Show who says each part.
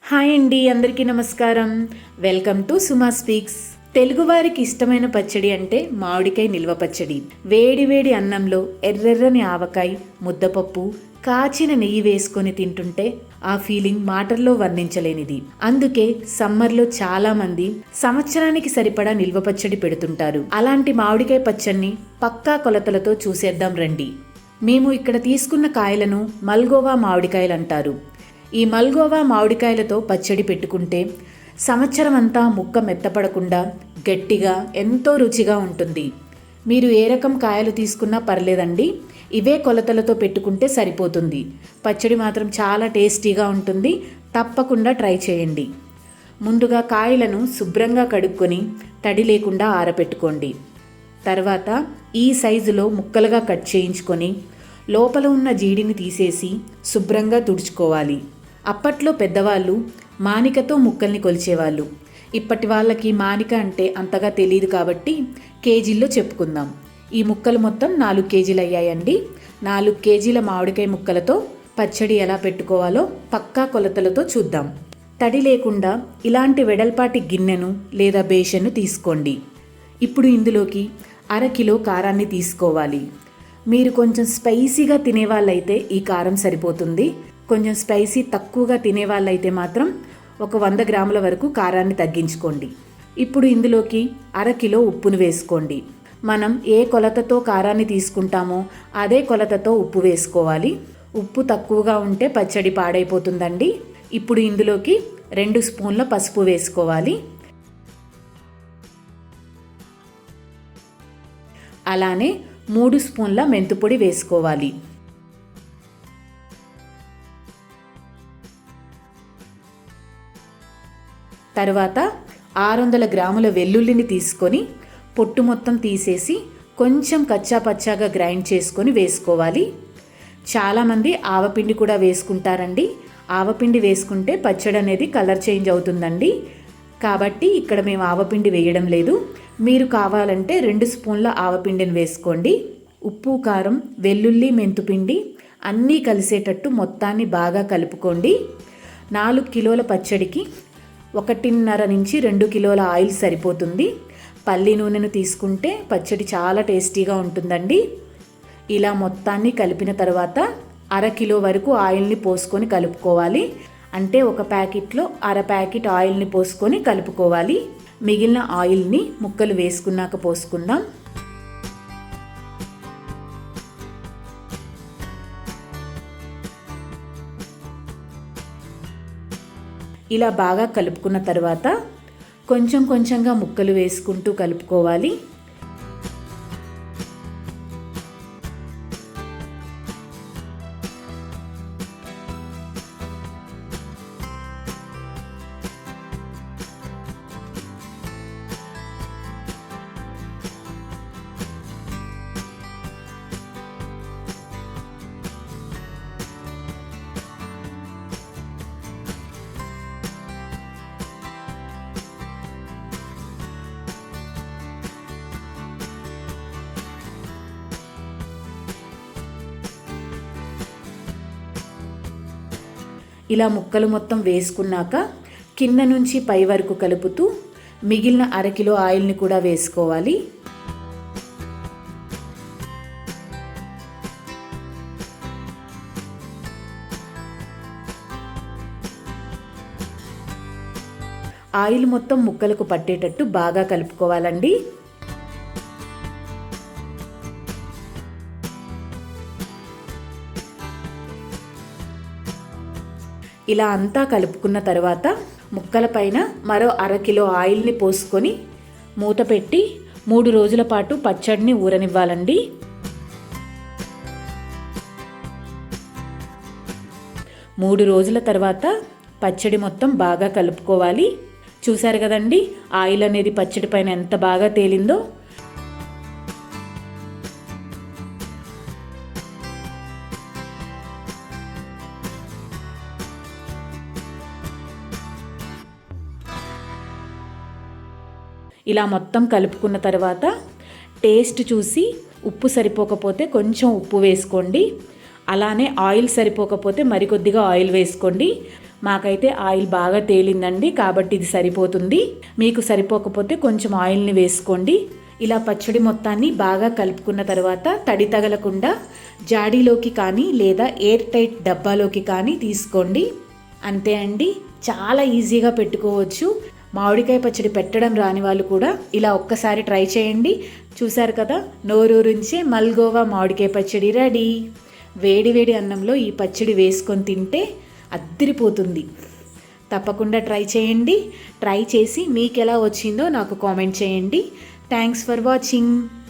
Speaker 1: Hi అండి, అందరికీ నమస్కారం. Welcome to Suma speaks. తెలుగువారికి ఇష్టమైన పచ్చడి అంటే మామిడికాయ నిల్వ పచ్చడి. వేడి వేడి అన్నంలో ఎర్రెర్రని ఆవకాయ, ముద్దపప్పు, కాచిన నెయ్యి వేసుకొని తింటుంటే ఆ ఫీలింగ్ మాటల్లో వర్ణించలేనిది. అందుకే సమ్మర్లో చాలా మంది సంవత్సరానికి సరిపడా నిల్వ పచ్చడి పెడుతుంటారు. అలాంటి మామిడికాయ పచ్చడిని పక్కా కొలతలతో చూసేద్దాం రండి. మేము ఇక్కడ తీసుకున్న కాయలను మల్గోవా మామిడికాయలు అంటారు. ఈ మల్గోవా మామిడికాయలతో పచ్చడి పెట్టుకుంటే సంవత్సరం అంతా ముక్క మెత్తపడకుండా గట్టిగా ఎంతో రుచిగా ఉంటుంది. మీరు ఏ రకం కాయలు తీసుకున్నా పర్లేదండి, ఇవే కొలతలతో పెట్టుకుంటే సరిపోతుంది. పచ్చడి మాత్రం చాలా టేస్టీగా ఉంటుంది. తప్పకుండా ట్రై చేయండి. ముందుగా కాయలను శుభ్రంగా కడుక్కొని తడి లేకుండా ఆరబెట్టుకోండి. తర్వాత ఈ సైజులో ముక్కలుగా కట్ చేయించుకొని లోపల ఉన్న జీడిని తీసేసి శుభ్రంగా తుడుచుకోవాలి. అప్పట్లో పెద్దవాళ్ళు మానికతో ముక్కల్ని కొలిచేవాళ్ళు. ఇప్పటి వాళ్ళకి మానిక అంటే అంతగా తెలియదు కాబట్టి కేజీల్లో చెప్పుకుందాం. ఈ ముక్కలు మొత్తం 4 కేజీలు అయ్యాయండి. 4 కేజీల మామిడికాయ ముక్కలతో పచ్చడి ఎలా పెట్టుకోవాలో పక్కా కొలతలతో చూద్దాం. తడి లేకుండా ఇలాంటి వెడల్పాటి గిన్నెను లేదా బేషన్ను తీసుకోండి. ఇప్పుడు ఇందులోకి 1/2 కిలో కారాన్ని తీసుకోవాలి. మీరు కొంచెం స్పైసీగా తినేవాళ్ళైతే ఈ కారం సరిపోతుంది. కొంచెం స్పైసీ తక్కువగా తినేవాళ్ళైతే మాత్రం ఒక 100 గ్రాముల వరకు కారాన్ని తగ్గించుకోండి. ఇప్పుడు ఇందులోకి 1/2 కిలో ఉప్పును వేసుకోండి. మనం ఏ కొలతతో కారాన్ని తీసుకుంటామో అదే కొలతతో ఉప్పు వేసుకోవాలి. ఉప్పు తక్కువగా ఉంటే పచ్చడి పాడైపోతుందండి. ఇప్పుడు ఇందులోకి 2 స్పూన్ల పసుపు వేసుకోవాలి. అలానే 3 స్పూన్ల మెంతుపొడి వేసుకోవాలి. తర్వాత 600 గ్రాముల వెల్లుల్లిని తీసుకొని పొట్టు మొత్తం తీసేసి కొంచెం కచ్చా పచ్చాగా గ్రైండ్ చేసుకొని వేసుకోవాలి. చాలామంది ఆవపిండి కూడా వేసుకుంటారండి. ఆవపిండి వేసుకుంటే పచ్చడి అనేది కలర్ చేంజ్ అవుతుందండి. కాబట్టి ఇక్కడ మేము ఆవపిండి వేయడం లేదు. మీరు కావాలంటే 2 స్పూన్ల ఆవపిండిని వేసుకోండి. ఉప్పు, కారం, వెల్లుల్లి, మెంతుపిండి అన్నీ కలిసేటట్టు మొత్తాన్ని బాగా కలుపుకోండి. 4 కిలోల పచ్చడికి 1.5 నుంచి 2 కిలోల ఆయిల్ సరిపోతుంది. పల్లి నూనెను తీసుకుంటే పచ్చడి చాలా టేస్టీగా ఉంటుందండి. ఇలా మొత్తాన్ని కలిపిన తర్వాత 1/2 కిలో వరకు ఆయిల్ని పోసుకొని కలుపుకోవాలి. అంటే ఒక ప్యాకెట్లో 1/2 ప్యాకెట్ ఆయిల్ని పోసుకొని కలుపుకోవాలి. మిగిలిన ఆయిల్ని ముక్కలు వేసుకున్నాక పోసుకుందాం. ఇలా బాగా కలుపుకున్న తర్వాత కొంచెం కొంచెంగా ముక్కలు వేసుకుంటూ కలుపుకోవాలి. ఇలా ముక్కలు మొత్తం వేసుకున్నాక కింద నుంచి పై వరకు కలుపుతూ మిగిలిన 1/2 కిలో ఆయిల్ని కూడా వేసుకోవాలి. ఆయిల్ మొత్తం ముక్కలకు పట్టేటట్టు బాగా కలుపుకోవాలండి. ఇలా అంతా కలుపుకున్న తర్వాత ముక్కల పైన మరో 1/2 కిలో ఆయిల్ని పోసుకొని మూత పెట్టి 3 రోజుల పాటు పచ్చడిని ఊరనివ్వాలండి. మూడు రోజుల తర్వాత పచ్చడి మొత్తం బాగా కలుపుకోవాలి. చూసారు కదండి, ఆయిల్ అనేది పచ్చడి పైన ఎంత బాగా తేలిందో. ఇలా మొత్తం కలుపుకున్న తర్వాత టేస్ట్ చూసి ఉప్పు సరిపోకపోతే కొంచెం ఉప్పు వేసుకోండి. అలానే ఆయిల్ సరిపోకపోతే మరికొద్దిగా ఆయిల్ వేసుకోండి. మాకైతే ఆయిల్ బాగా తేలిందండి, కాబట్టి ఇది సరిపోతుంది. మీకు సరిపోకపోతే కొంచెం ఆయిల్ని వేసుకోండి. ఇలా పచ్చడి మొత్తాన్ని బాగా కలుపుకున్న తర్వాత తడి తగలకుండా జాడీలోకి కానీ లేదా ఎయిర్ టైట్ డబ్బాలోకి కానీ తీసుకోండి. అంతే అండి, చాలా ఈజీగా పెట్టుకోవచ్చు. మామిడికాయ పచ్చడి పెట్టడం రాని వాళ్ళు కూడా ఇలా ఒక్కసారి ట్రై చేయండి. చూశారు కదా, నోరూరించే మల్గోవా మామిడికాయ పచ్చడి రెడీ. వేడి వేడి అన్నంలో ఈ పచ్చడి వేసుకొని తింటే అద్దిరిపోతుంది. తప్పకుండా ట్రై చేయండి. ట్రై చేసి మీకు ఎలా వచ్చిందో నాకు కామెంట్ చేయండి. Thanks for watching.